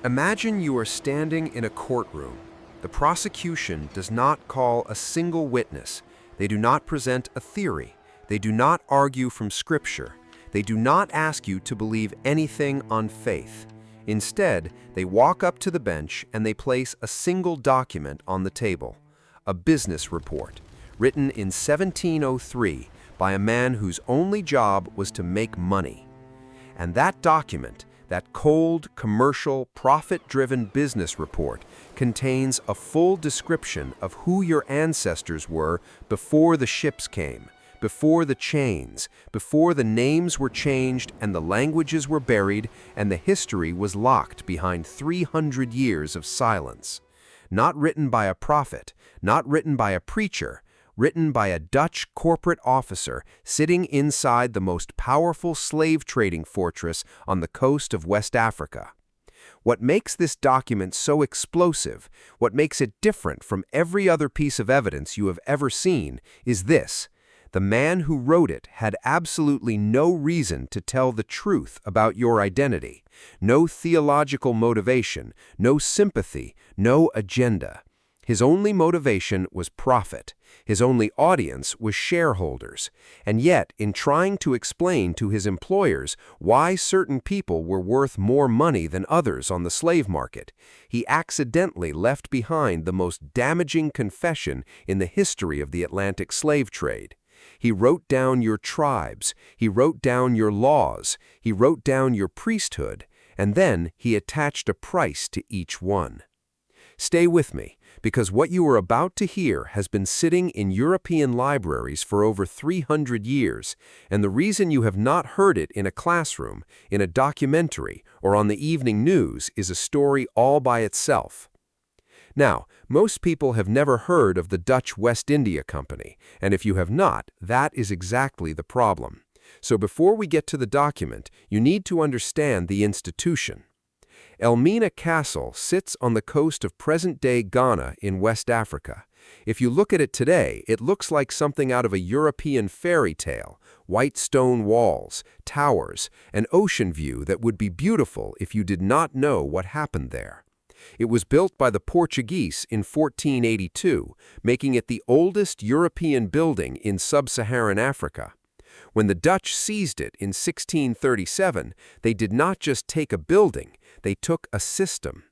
Imagine you are standing in a courtroom. The prosecution does not call a single witness. They do not present a theory. They do not argue from Scripture. They do not ask you to believe anything on faith. Instead, they walk up to the bench and they place a single document on the table, a business report, written in 1703 by a man whose only job was to make money. And that document, that cold, commercial, profit-driven business report, contains a full description of who your ancestors were before the ships came, before the chains, before the names were changed and the languages were buried and the history was locked behind 300 years of silence. Not written by a prophet, not written by a preacher, written by a Dutch corporate officer sitting inside the most powerful slave-trading fortress on the coast of West Africa. What makes this document so explosive, what makes it different from every other piece of evidence you have ever seen, is this: the man who wrote it had absolutely no reason to tell the truth about your identity, no theological motivation, no sympathy, no agenda. His only motivation was profit. His only audience was shareholders. And yet, in trying to explain to his employers why certain people were worth more money than others on the slave market, he accidentally left behind the most damaging confession in the history of the Atlantic slave trade. He wrote down your tribes, he wrote down your laws, he wrote down your priesthood, and then he attached a price to each one. Stay with me, because what you are about to hear has been sitting in European libraries for over 300 years, and the reason you have not heard it in a classroom, in a documentary, or on the evening news is a story all by itself. Now, most people have never heard of the Dutch West India Company, and if you have not, that is exactly the problem. So before we get to the document, you need to understand the institution. Elmina Castle sits on the coast of present-day Ghana in West Africa. If you look at it today, it looks like something out of a European fairy tale: white stone walls, towers, an ocean view that would be beautiful if you did not know what happened there. It was built by the Portuguese in 1482, making it the oldest European building in sub-Saharan Africa. When the Dutch seized it in 1637, they did not just take a building, they took a system.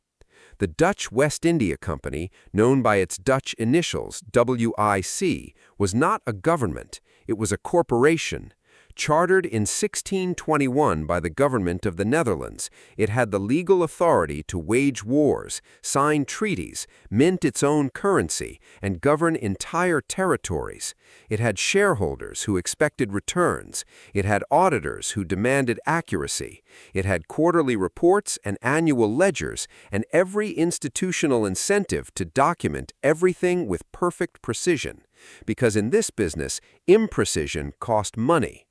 The Dutch West India Company, known by its Dutch initials WIC, was not a government, it was a corporation. Chartered in 1621 by the government of the Netherlands, it had the legal authority to wage wars, sign treaties, mint its own currency, and govern entire territories. It had shareholders who expected returns. It had auditors who demanded accuracy. It had quarterly reports and annual ledgers, and every institutional incentive to document everything with perfect precision. Because in this business, imprecision cost money.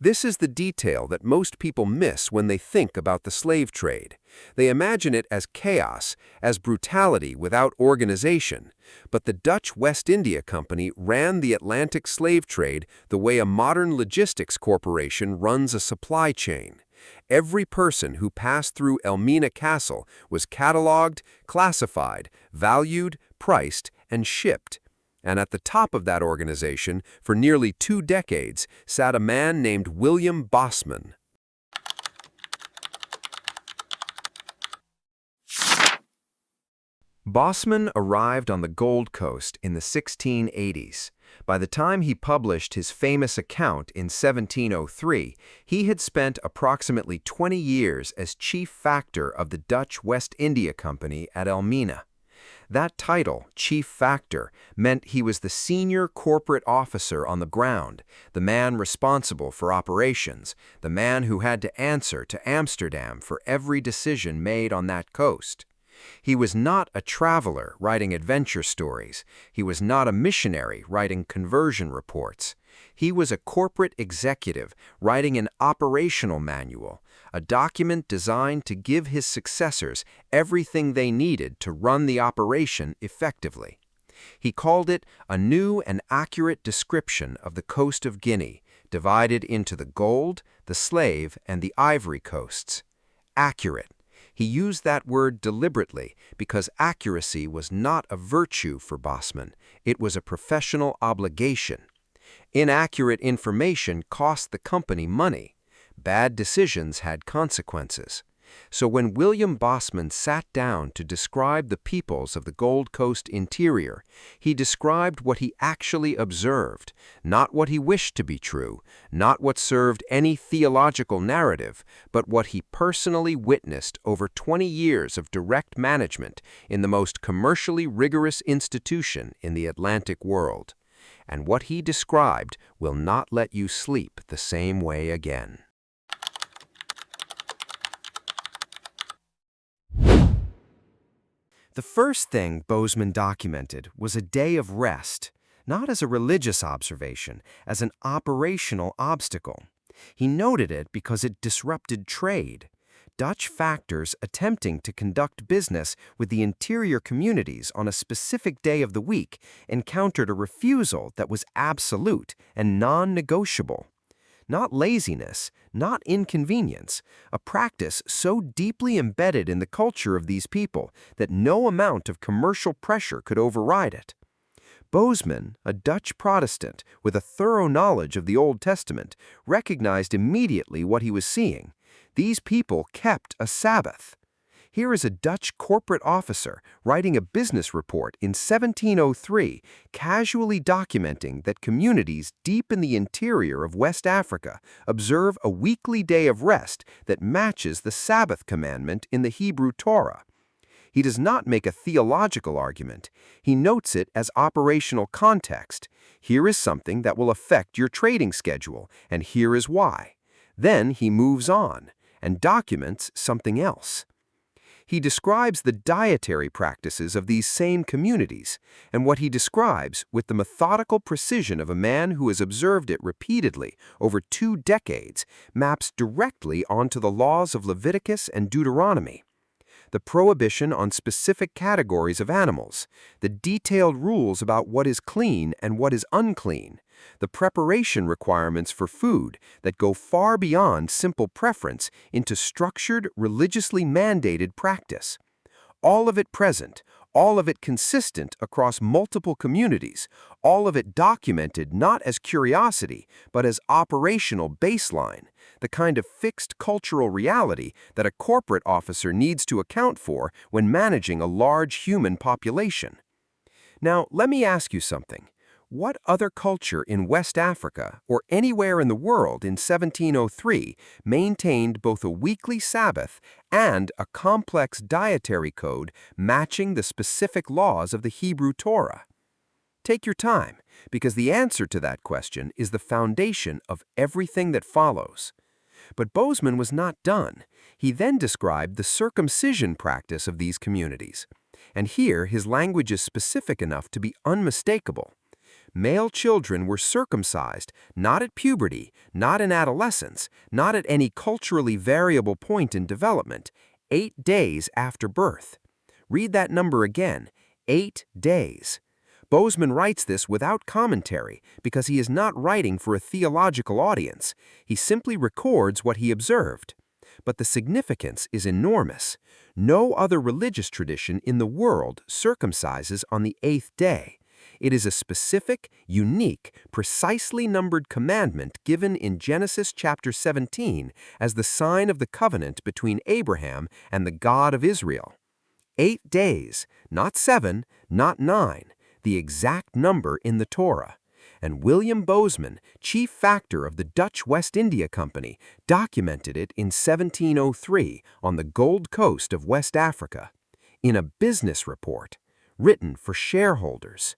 This is the detail that most people miss when they think about the slave trade. They imagine it as chaos, as brutality without organization. But the Dutch West India Company ran the Atlantic slave trade the way a modern logistics corporation runs a supply chain. Every person who passed through Elmina Castle was cataloged, classified, valued, priced, and shipped. And at the top of that organization, for nearly 2 decades, sat a man named William Bosman. Bosman arrived on the Gold Coast in the 1680s. By the time he published his famous account in 1703, he had spent approximately 20 years as chief factor of the Dutch West India Company at Elmina. That title, chief factor, meant he was the senior corporate officer on the ground, the man responsible for operations, the man who had to answer to Amsterdam for every decision made on that coast. He was not a traveler writing adventure stories. He was not a missionary writing conversion reports. He was a corporate executive writing an operational manual, a document designed to give his successors everything they needed to run the operation effectively. He called it a new and accurate description of the coast of Guinea, divided into the gold, the slave, and the ivory coasts. Accurate. He used that word deliberately because accuracy was not a virtue for Bosman. It was a professional obligation. Inaccurate information cost the company money. Bad decisions had consequences. So when William Bosman sat down to describe the peoples of the Gold Coast interior, he described what he actually observed, not what he wished to be true, not what served any theological narrative, but what he personally witnessed over 20 years of direct management in the most commercially rigorous institution in the Atlantic world. And what he described will not let you sleep the same way again. The first thing Bosman documented was a day of rest, not as a religious observation, as an operational obstacle. He noted it because it disrupted trade. Dutch factors attempting to conduct business with the interior communities on a specific day of the week encountered a refusal that was absolute and non-negotiable. Not laziness, not inconvenience, a practice so deeply embedded in the culture of these people that no amount of commercial pressure could override it. Bosman, a Dutch Protestant with a thorough knowledge of the Old Testament, recognized immediately what he was seeing. These people kept a Sabbath. Here is a Dutch corporate officer writing a business report in 1703, casually documenting that communities deep in the interior of West Africa observe a weekly day of rest that matches the Sabbath commandment in the Hebrew Torah. He does not make a theological argument. He notes it as operational context. Here is something that will affect your trading schedule, and here is why. Then he moves on and documents something else. He describes the dietary practices of these same communities, and what he describes with the methodical precision of a man who has observed it repeatedly over 2 decades maps directly onto the laws of Leviticus and Deuteronomy. The prohibition on specific categories of animals, the detailed rules about what is clean and what is unclean, the preparation requirements for food that go far beyond simple preference into structured, religiously mandated practice. All of it present, all of it consistent across multiple communities, all of it documented not as curiosity, but as operational baseline, the kind of fixed cultural reality that a corporate officer needs to account for when managing a large human population. Now, let me ask you something. What other culture in West Africa or anywhere in the world in 1703 maintained both a weekly Sabbath and a complex dietary code matching the specific laws of the Hebrew Torah? Take your time, because the answer to that question is the foundation of everything that follows. But Bosman was not done. He then described the circumcision practice of these communities. And here his language is specific enough to be unmistakable. Male children were circumcised not at puberty, not in adolescence, not at any culturally variable point in development, 8 days after birth. Read that number again, 8 days. Bosman writes this without commentary because he is not writing for a theological audience. He simply records what he observed. But the significance is enormous. No other religious tradition in the world circumcises on the 8th day. It is a specific, unique, precisely numbered commandment given in Genesis chapter 17 as the sign of the covenant between Abraham and the God of Israel. 8 days, not 7, not 9, the exact number in the Torah. And William Bosman, chief factor of the Dutch West India Company, documented it in 1703 on the Gold Coast of West Africa, in a business report, written for shareholders.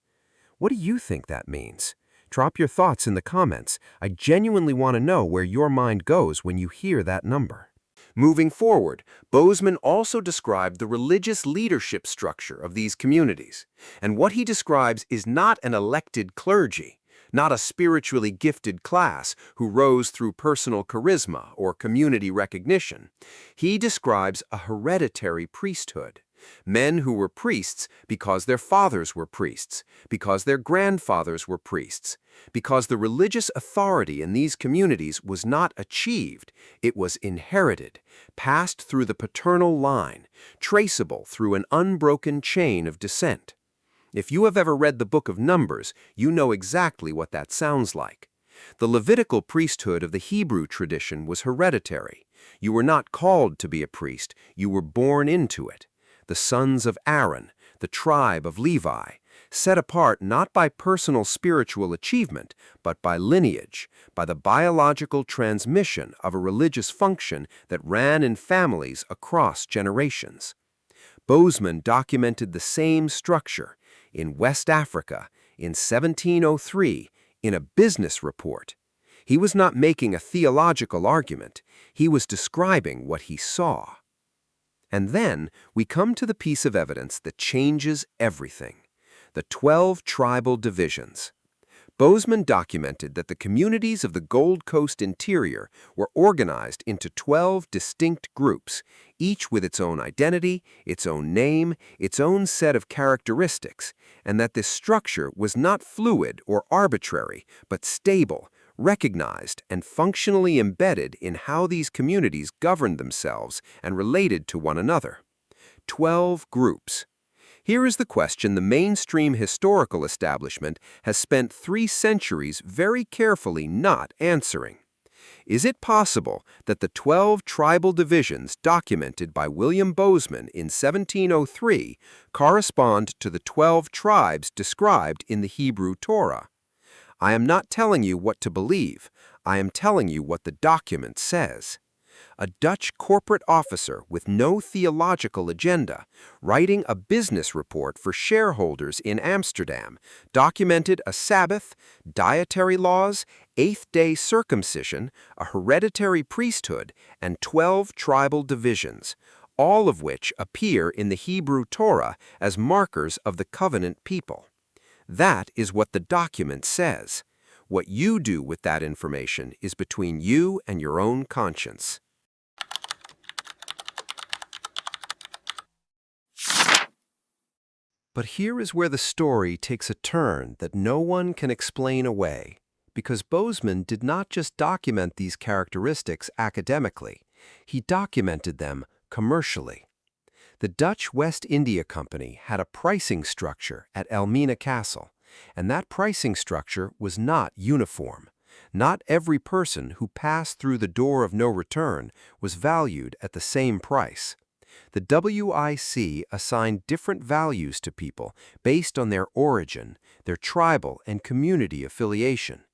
What do you think that means? Drop your thoughts in the comments. I genuinely want to know where your mind goes when you hear that number. Moving forward, Bosman also described the religious leadership structure of these communities. And what he describes is not an elected clergy, not a spiritually gifted class who rose through personal charisma or community recognition. He describes a hereditary priesthood, Men who were priests because their fathers were priests, because their grandfathers were priests, because the religious authority in these communities was not achieved, it was inherited, passed through the paternal line, traceable through an unbroken chain of descent. If you have ever read the book of Numbers, you know exactly what that sounds like. The Levitical priesthood of the Hebrew tradition was hereditary. You were not called to be a priest, you were born into it. The sons of Aaron, the tribe of Levi, set apart not by personal spiritual achievement, but by lineage, by the biological transmission of a religious function that ran in families across generations. Bosman documented the same structure in West Africa in 1703 in a business report. He was not making a theological argument, he was describing what he saw. And then we come to the piece of evidence that changes everything: the 12 tribal divisions. Bosman documented that the communities of the Gold Coast interior were organized into 12 distinct groups, each with its own identity, its own name, its own set of characteristics, and that this structure was not fluid or arbitrary, but stable, recognized, and functionally embedded in how these communities governed themselves and related to one another. 12 groups. Here is the question the mainstream historical establishment has spent 3 centuries very carefully not answering. Is it possible that the 12 tribal divisions documented by William Bosman in 1703 correspond to the 12 tribes described in the Hebrew Torah? I am not telling you what to believe, I am telling you what the document says. A Dutch corporate officer with no theological agenda, writing a business report for shareholders in Amsterdam, documented a Sabbath, dietary laws, 8th-day circumcision, a hereditary priesthood, and 12 tribal divisions, all of which appear in the Hebrew Torah as markers of the covenant people. That is what the document says. What you do with that information is between you and your own conscience. But here is where the story takes a turn that no one can explain away, because Bosman did not just document these characteristics academically, he documented them commercially. The Dutch West India Company had a pricing structure at Elmina Castle, and that pricing structure was not uniform. Not every person who passed through the door of no return was valued at the same price. The WIC assigned different values to people based on their origin, their tribal and community affiliation.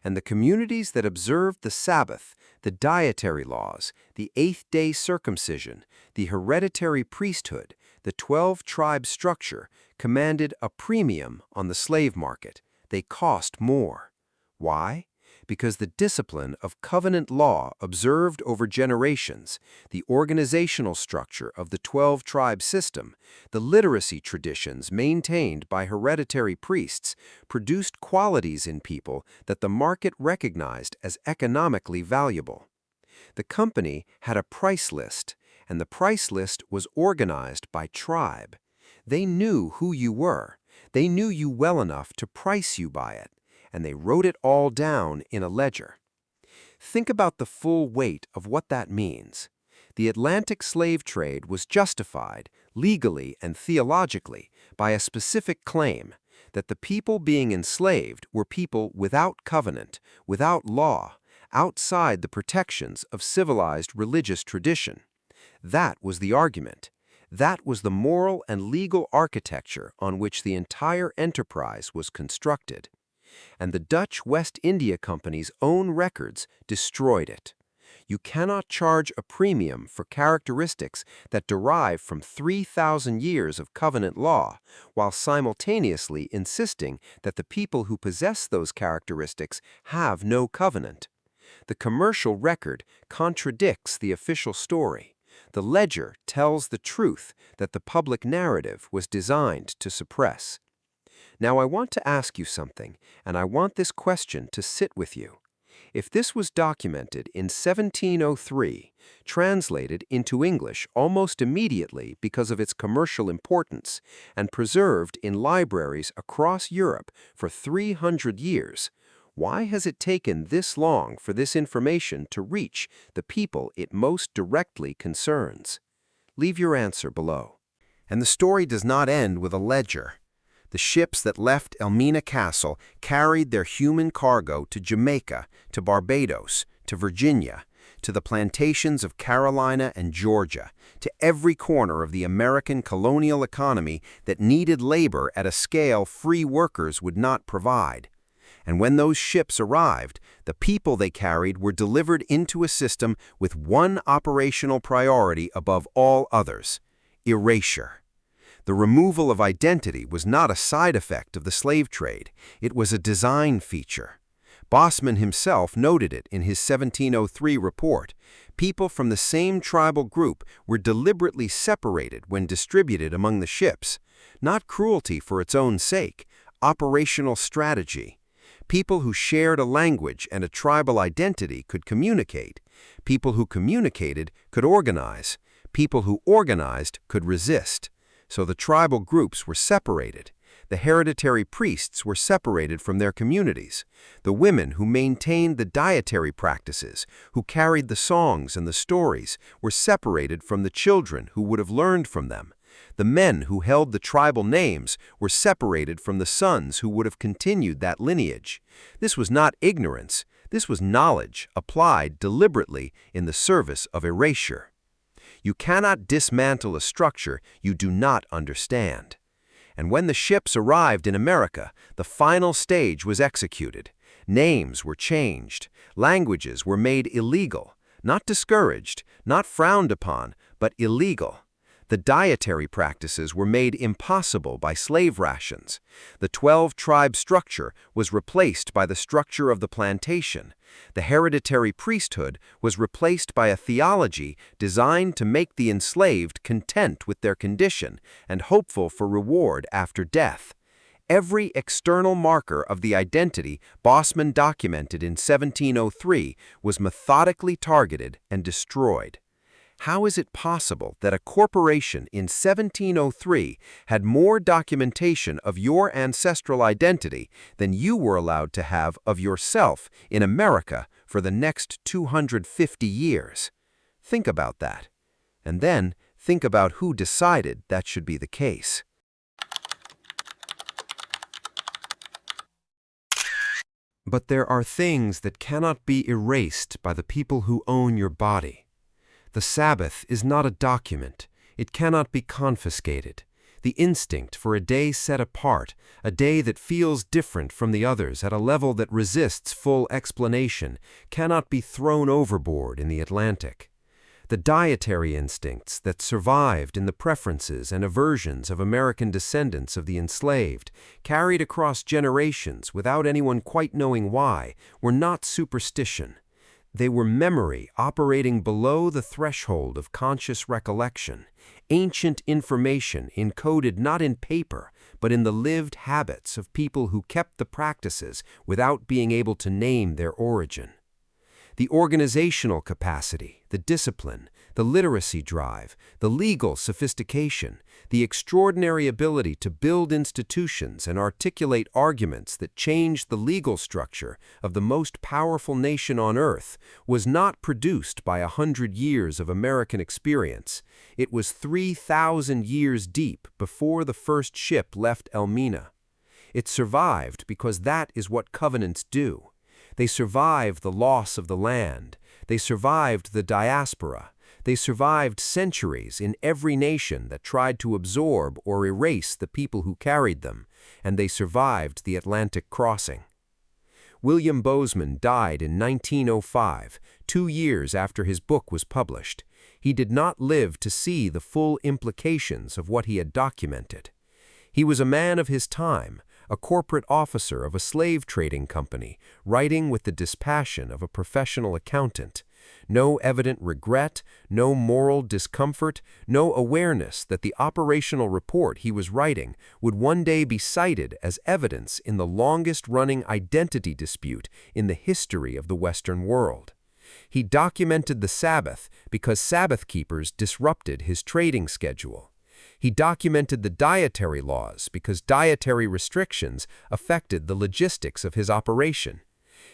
And the communities that observed the Sabbath, the dietary laws, the 8th-day circumcision, the hereditary priesthood, the 12-tribe structure commanded a premium on the slave market. They cost more. Why? Because the discipline of covenant law observed over generations, the organizational structure of the 12-tribe system, the literacy traditions maintained by hereditary priests produced qualities in people that the market recognized as economically valuable. The company had a price list, and the price list was organized by tribe. They knew who you were. They knew you well enough to price you by it, and they wrote it all down in a ledger. Think about the full weight of what that means. The Atlantic slave trade was justified, legally and theologically, by a specific claim that the people being enslaved were people without covenant, without law, outside the protections of civilized religious tradition. That was the argument. That was the moral and legal architecture on which the entire enterprise was constructed. And the Dutch West India Company's own records destroyed it. You cannot charge a premium for characteristics that derive from 3,000 years of covenant law, while simultaneously insisting that the people who possess those characteristics have no covenant. The commercial record contradicts the official story. The ledger tells the truth that the public narrative was designed to suppress. Now I want to ask you something, and I want this question to sit with you. If this was documented in 1703, translated into English almost immediately because of its commercial importance, and preserved in libraries across Europe for 300 years, why has it taken this long for this information to reach the people it most directly concerns? Leave your answer below. And the story does not end with a ledger. The ships that left Elmina Castle carried their human cargo to Jamaica, to Barbados, to Virginia, to the plantations of Carolina and Georgia, to every corner of the American colonial economy that needed labor at a scale free workers would not provide. And when those ships arrived, the people they carried were delivered into a system with one operational priority above all others: erasure. The removal of identity was not a side effect of the slave trade. It was a design feature. Bosman himself noted it in his 1703 report. People from the same tribal group were deliberately separated when distributed among the ships. Not cruelty for its own sake, operational strategy. People who shared a language and a tribal identity could communicate. People who communicated could organize. People who organized could resist. So the tribal groups were separated. The hereditary priests were separated from their communities. The women who maintained the dietary practices, who carried the songs and the stories, were separated from the children who would have learned from them. The men who held the tribal names were separated from the sons who would have continued that lineage. This was not ignorance. This was knowledge applied deliberately in the service of erasure. You cannot dismantle a structure you do not understand. And when the ships arrived in America, the final stage was executed. Names were changed. Languages were made illegal, not discouraged, not frowned upon, but illegal. The dietary practices were made impossible by slave rations. The 12-tribe structure was replaced by the structure of the plantation. The hereditary priesthood was replaced by a theology designed to make the enslaved content with their condition and hopeful for reward after death. Every external marker of the identity Bosman documented in 1703 was methodically targeted and destroyed. How is it possible that a corporation in 1703 had more documentation of your ancestral identity than you were allowed to have of yourself in America for the next 250 years? Think about that. And then think about who decided that should be the case. But there are things that cannot be erased by the people who own your body. The Sabbath is not a document. It cannot be confiscated. The instinct for a day set apart, a day that feels different from the others at a level that resists full explanation, cannot be thrown overboard in the Atlantic. The dietary instincts that survived in the preferences and aversions of American descendants of the enslaved, carried across generations without anyone quite knowing why, were not superstition. They were memory operating below the threshold of conscious recollection, ancient information encoded not in paper, but in the lived habits of people who kept the practices without being able to name their origin. The organizational capacity, the discipline, the literacy drive, the legal sophistication, the extraordinary ability to build institutions and articulate arguments that changed the legal structure of the most powerful nation on earth was not produced by 100 years of American experience. It was 3,000 years deep before the first ship left Elmina. It survived because that is what covenants do. They survived the loss of the land. They survived the diaspora. They survived centuries in every nation that tried to absorb or erase the people who carried them, and they survived the Atlantic crossing. William Bosman died in 1905, 2 years after his book was published. He did not live to see the full implications of what he had documented. He was a man of his time, a corporate officer of a slave trading company, writing with the dispassion of a professional accountant. No evident regret, no moral discomfort, no awareness that the operational report he was writing would one day be cited as evidence in the longest-running identity dispute in the history of the Western world. He documented the Sabbath because Sabbath keepers disrupted his trading schedule. He documented the dietary laws because dietary restrictions affected the logistics of his operation.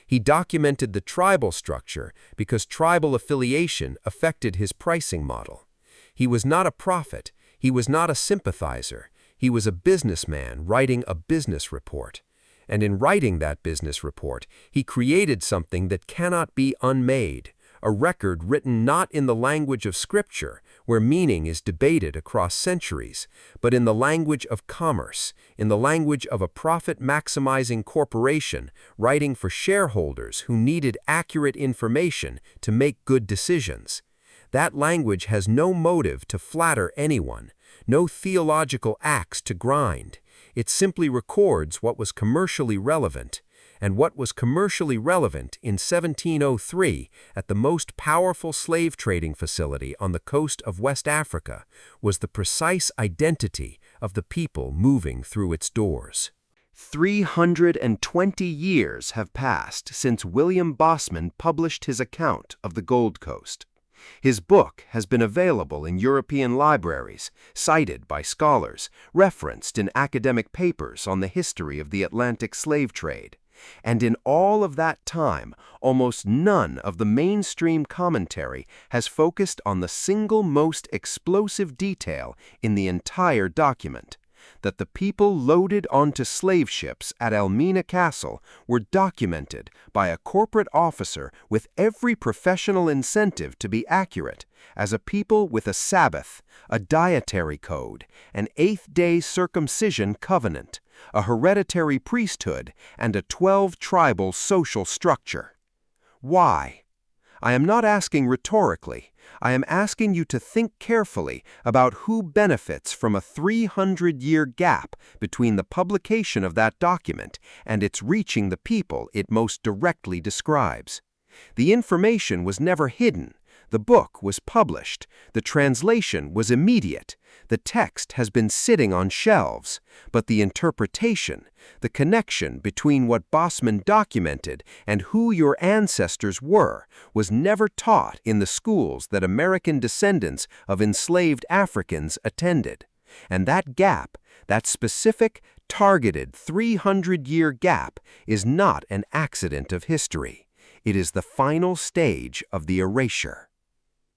He documented the tribal structure because tribal affiliation affected his pricing model. He was not a prophet, he was not a sympathizer, he was a businessman writing a business report. And in writing that business report, he created something that cannot be unmade, a record written not in the language of Scripture, where meaning is debated across centuries, but in the language of commerce, in the language of a profit-maximizing corporation writing for shareholders who needed accurate information to make good decisions. That language has no motive to flatter anyone, no theological axe to grind. It simply records what was commercially relevant. And what was commercially relevant in 1703 at the most powerful slave trading facility on the coast of West Africa was the precise identity of the people moving through its doors. 320 years have passed since William Bosman published his account of the Gold Coast. His book has been available in European libraries, cited by scholars, referenced in academic papers on the history of the Atlantic slave trade. And in all of that time, almost none of the mainstream commentary has focused on the single most explosive detail in the entire document, that the people loaded onto slave ships at Elmina Castle were documented by a corporate officer with every professional incentive to be accurate, as a people with a Sabbath, a dietary code, an eighth-day circumcision covenant, a hereditary priesthood, and a 12-tribal social structure. Why? I am not asking rhetorically. I am asking you to think carefully about who benefits from a 300-year gap between the publication of that document and its reaching the people it most directly describes. The information was never hidden. The book was published. The translation was immediate. The text has been sitting on shelves. But the interpretation, the connection between what Bosman documented and who your ancestors were, was never taught in the schools that American descendants of enslaved Africans attended. And that gap, that specific, targeted 300-year gap, is not an accident of history. It is the final stage of the erasure.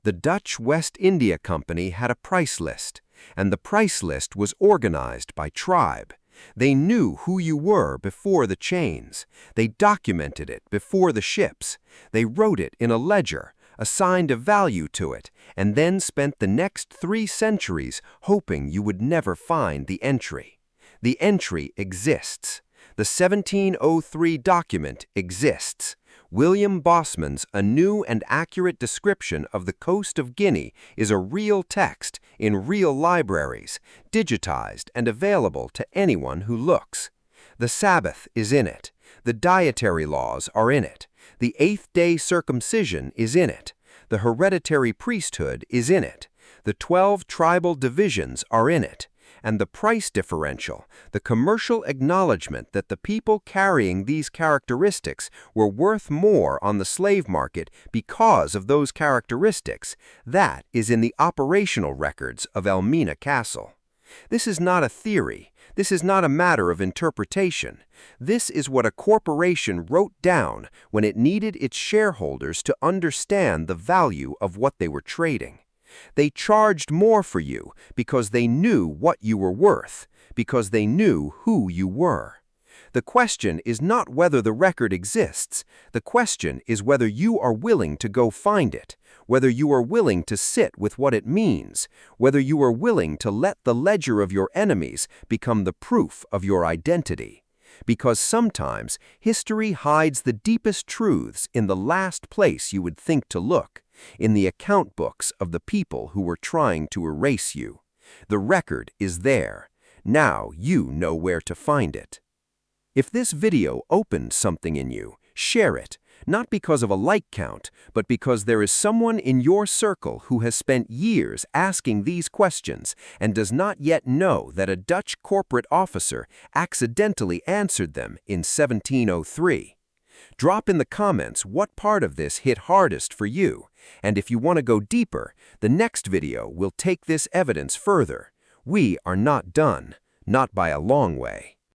The Dutch West India Company had a price list, and the price list was organized by tribe. They knew who you were before the chains. They documented it before the ships. They wrote it in a ledger, assigned a value to it, and then spent the next 3 centuries hoping you would never find the entry. The entry exists. The 1703 document exists. William Bosman's A New and Accurate Description of the Coast of Guinea is a real text in real libraries, digitized and available to anyone who looks. The Sabbath is in it. The dietary laws are in it. The eighth-day circumcision is in it. The hereditary priesthood is in it. The 12 tribal divisions are in it. And the price differential, the commercial acknowledgement that the people carrying these characteristics were worth more on the slave market because of those characteristics, that is in the operational records of Elmina Castle. This is not a theory. This is not a matter of interpretation. This is what a corporation wrote down when it needed its shareholders to understand the value of what they were trading. They charged more for you because they knew what you were worth, because they knew who you were. The question is not whether the record exists. The question is whether you are willing to go find it, whether you are willing to sit with what it means, whether you are willing to let the ledger of your enemies become the proof of your identity. Because sometimes history hides the deepest truths in the last place you would think to look, in the account books of the people who were trying to erase you. The record is there. Now you know where to find it. If this video opened something in you, Share it, not because of a like count, but because there is someone in your circle who has spent years asking these questions and does not yet know that a Dutch corporate officer accidentally answered them in 1703. Drop in the comments what part of this hit hardest for you, and if you want to go deeper, the next video will take this evidence further. We are not done, not by a long way.